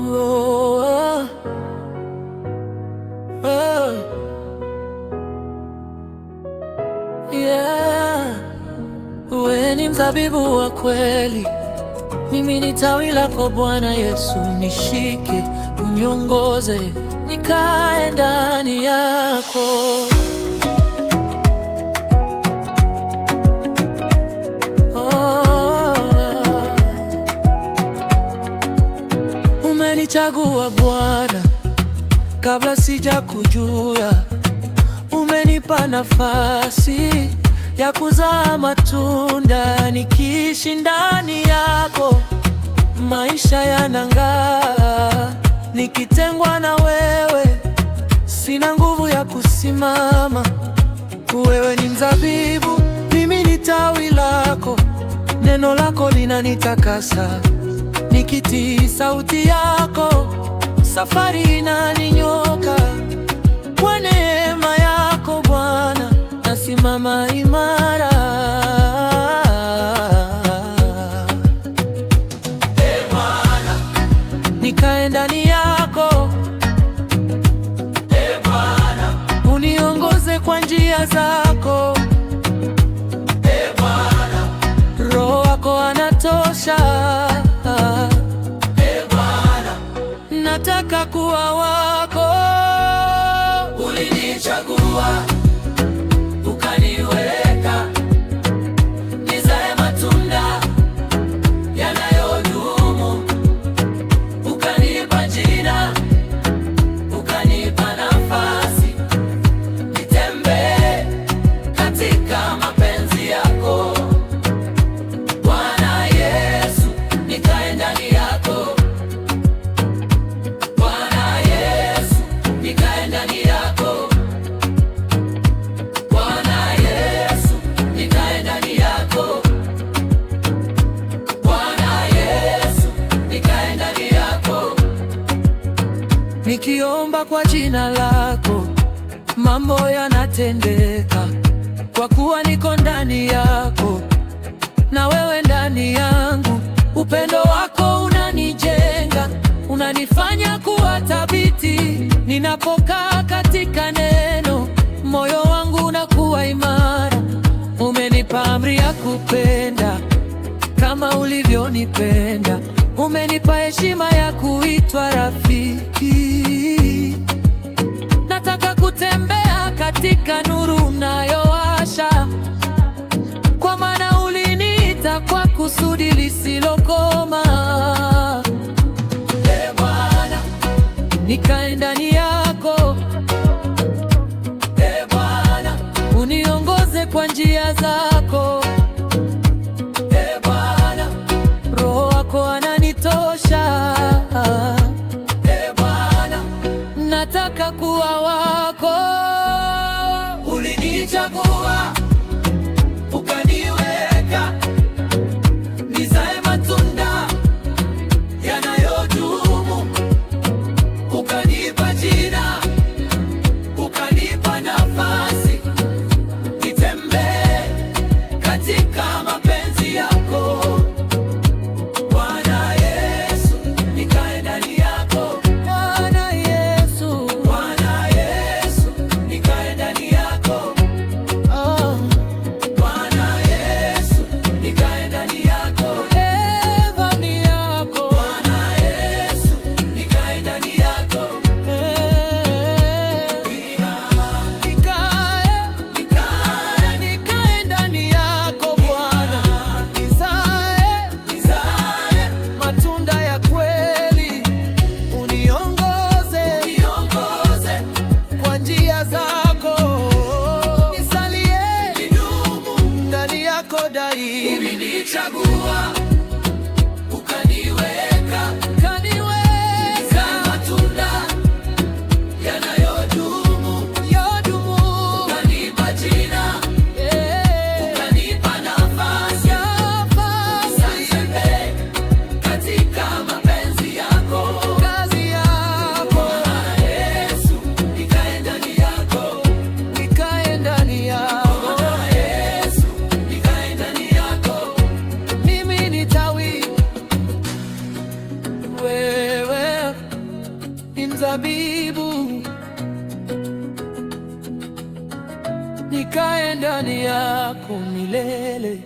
Oh, oh, yeah. Wewe ni mzabibu wa kweli, mimi ni tawi lako Bwana Yesu. Nishike, uniongoze, nikae ndani yako. Umenichagua Bwana kabla sijakujua, umenipa nafasi ya kuzaa matunda. Nikiishi ndani yako maisha yanang'aa. Nikitengwa na wewe sina nguvu ya kusimama. Wewe ni mzabibu, mimi ni tawi lako, neno lako linanitakasa. Nikitii sauti yako safari inaninyoka. Kwa neema yako Bwana nasimama imara. Bwana, nikae ndani yako. Bwana, uniongoze kwa njia zako. Bwana, Roho wako anatosha. Bwana, nataka kuwa wako. Ulinichagua ukaniweka nizae matunda yanayodumu. Ukanipa jina, ukanipa nafasi nitembee katika mapenzi yako. Bwana Yesu, nikae ndani yako. Bwana Yesu, nikae ndani yako. Bwana Yesu, nikae ndani yako. Bwana Yesu, nikae ndani yako. Nikiomba kwa jina lako mambo yanatendeka, kwa kuwa niko ndani yako na wewe ndani yangu. Upendo wako unanijenga, unanifanya kuwa thabiti. Ninapokaa katika neno, moyo wangu unakuwa imara. Umenipa amri ya kupenda kama ulivyonipenda. Umenipa heshima ya kuitwa rafiki. Nataka kutembea katika nuru unayowasha, kwa maana uliniita kwa kusudi lisilokoma. Bwana, nikae ndani yako. Bwana, uniongoze kwa njia zako. Bwana, Roho wako ananitosha. Bwana, nataka kuwa wako. Ulinichagua ukaniweka nizae matunda yanayodumu. Ukanipa jina, ukanipa nafasi nitembee katika mapenzi yako. Bwana Yesu, nikae ndani yako. Bwana Yesu, Bwana Yesu, nikae ndani yako. Oh, Bwana Yesu, nikae ndani yako. Ndani yako. Bwana Yesu, nikae ndani yako. Nikae ndani yako Bwana. Nizae matunda ya kweli. Uniongoze kwa njia zako. Nisalie nidumu ndani yako daima. Ulinichagua ukaniweka nizae matunda yanayodumu. Ukanipa jina, ukanipa nafasi nitembee katika mapenzi yako. Bwana Yesu, nikae ndani yako. Bwana Yesu, nikae ndani yako. Mimi ni tawi, wewe ni mzabibu, nikae ndani yako milele.